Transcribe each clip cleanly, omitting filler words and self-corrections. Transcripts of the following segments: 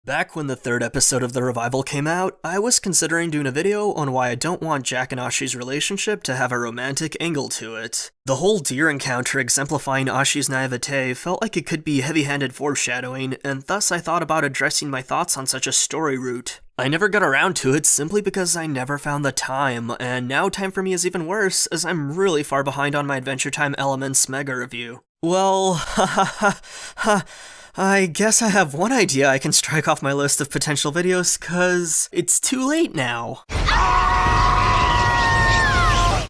Back when the third episode of the revival came out, I was considering doing a video on why I don't want Jack and Ashi's relationship to have a romantic angle to it. The whole deer encounter exemplifying Ashi's naivete felt like it could be heavy-handed foreshadowing, and thus I thought about addressing my thoughts on such a story route. I never got around to it simply because I never found the time, and now time for me is even worse as I'm really far behind on my Adventure Time Elements mega review. Well, I guess I have one idea I can strike off my list of potential videos, cause it's too late now.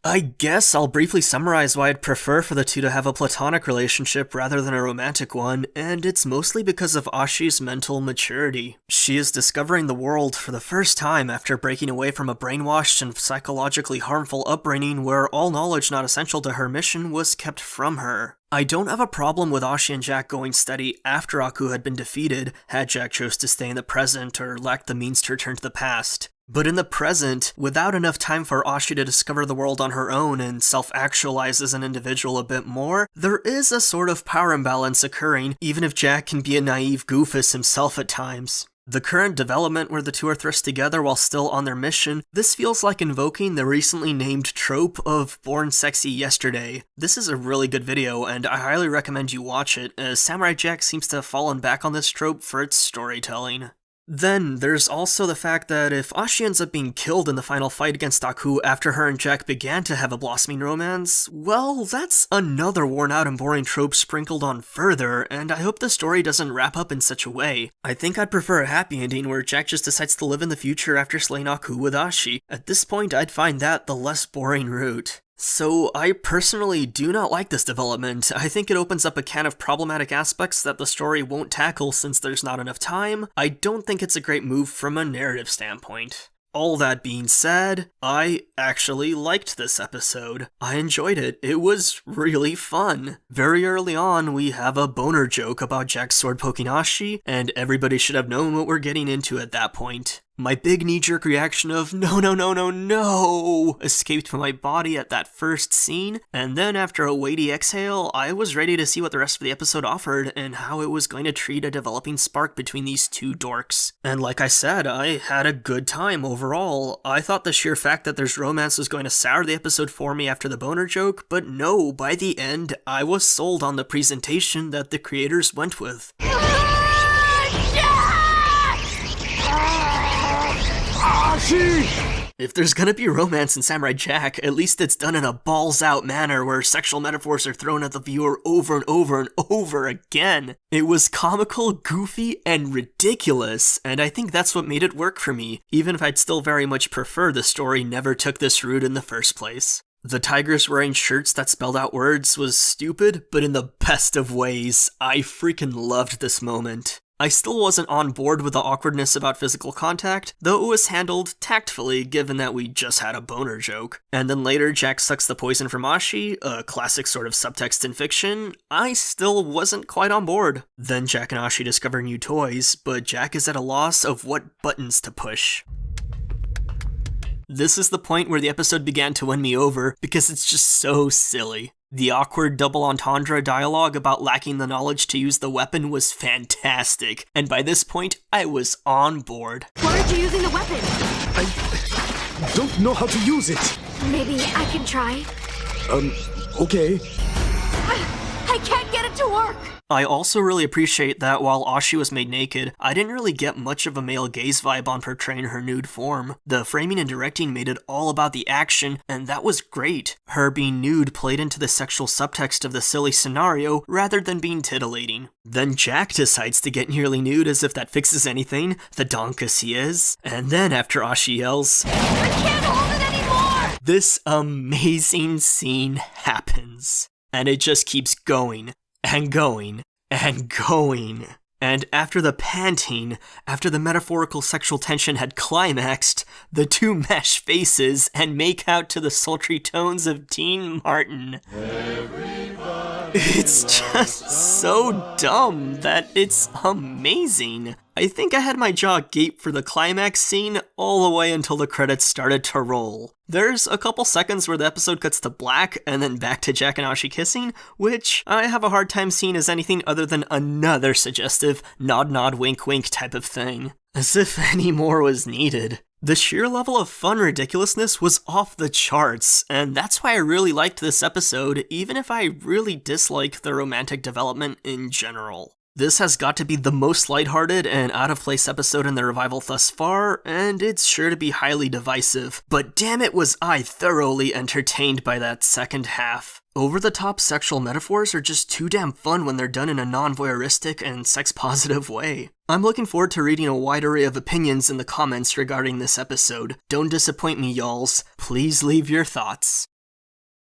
I guess I'll briefly summarize why I'd prefer for the two to have a platonic relationship rather than a romantic one, and it's mostly because of Ashi's mental maturity. She is discovering the world for the first time after breaking away from a brainwashed and psychologically harmful upbringing where all knowledge not essential to her mission was kept from her. I don't have a problem with Ashi and Jack going steady after Aku had been defeated, had Jack chose to stay in the present or lacked the means to return to the past. But in the present, without enough time for Ashi to discover the world on her own and self-actualize as an individual a bit more, there is a sort of power imbalance occurring, even if Jack can be a naive goofus himself at times. The current development where the two are thrust together while still on their mission, this feels like invoking the recently named trope of Born Sexy Yesterday. This is a really good video, and I highly recommend you watch it, as Samurai Jack seems to have fallen back on this trope for its storytelling. Then, there's also the fact that if Ashi ends up being killed in the final fight against Aku after her and Jack began to have a blossoming romance, well, that's another worn out and boring trope sprinkled on further, and I hope the story doesn't wrap up in such a way. I think I'd prefer a happy ending where Jack just decides to live in the future after slaying Aku with Ashi. At this point, I'd find that the less boring route. So, I personally do not like this development. I think it opens up a can of problematic aspects that the story won't tackle since there's not enough time. I don't think it's a great move from a narrative standpoint. All that being said, I actually liked this episode. I enjoyed it. It was really fun. Very early on, we have a boner joke about Jack's sword poking Ashi, and everybody should have known what we're getting into at that point. My big knee-jerk reaction of no, no, no, no, no escaped from my body at that first scene, and then after a weighty exhale, I was ready to see what the rest of the episode offered and how it was going to treat a developing spark between these two dorks. And like I said, I had a good time overall. I thought the sheer fact that there's romance was going to sour the episode for me after the boner joke, but no, by the end, I was sold on the presentation that the creators went with. If there's gonna be romance in Samurai Jack, at least it's done in a balls-out manner where sexual metaphors are thrown at the viewer over and over and over again. It was comical, goofy, and ridiculous, and I think that's what made it work for me, even if I'd still very much prefer the story never took this route in the first place. The tigers wearing shirts that spelled out words was stupid, but in the best of ways. I freaking loved this moment. I still wasn't on board with the awkwardness about physical contact, though it was handled tactfully given that we just had a boner joke. And then later Jack sucks the poison from Ashi, a classic sort of subtext in fiction. I still wasn't quite on board. Then Jack and Ashi discover new toys, but Jack is at a loss of what buttons to push. This is the point where the episode began to win me over because it's just so silly. The awkward double entendre dialogue about lacking the knowledge to use the weapon was fantastic, and by this point, I was on board. Why aren't you using the weapon? I don't know how to use it. Maybe I can try. Okay. I can't get it to work! I also really appreciate that while Ashi was made naked, I didn't really get much of a male gaze vibe on portraying her nude form. The framing and directing made it all about the action, and that was great. Her being nude played into the sexual subtext of the silly scenario rather than being titillating. Then Jack decides to get nearly nude as if that fixes anything, the donkus he is. And then after Ashi yells, I can't hold it anymore! This amazing scene happens. And it just keeps going. And going, and going. And after the panting, after the metaphorical sexual tension had climaxed, the two mesh faces and make out to the sultry tones of Dean Martin. It's just so dumb that it's amazing. I think I had my jaw agape for the climax scene all the way until the credits started to roll. There's a couple seconds where the episode cuts to black and then back to Jack and Ashi kissing, which I have a hard time seeing as anything other than another suggestive nod nod wink wink type of thing. As if any more was needed. The sheer level of fun ridiculousness was off the charts, and that's why I really liked this episode, even if I really dislike the romantic development in general. This has got to be the most lighthearted and out-of-place episode in the revival thus far, and it's sure to be highly divisive, but damn it was I thoroughly entertained by that second half. Over-the-top sexual metaphors are just too damn fun when they're done in a non-voyeuristic and sex-positive way. I'm looking forward to reading a wide array of opinions in the comments regarding this episode. Don't disappoint me, y'alls. Please leave your thoughts.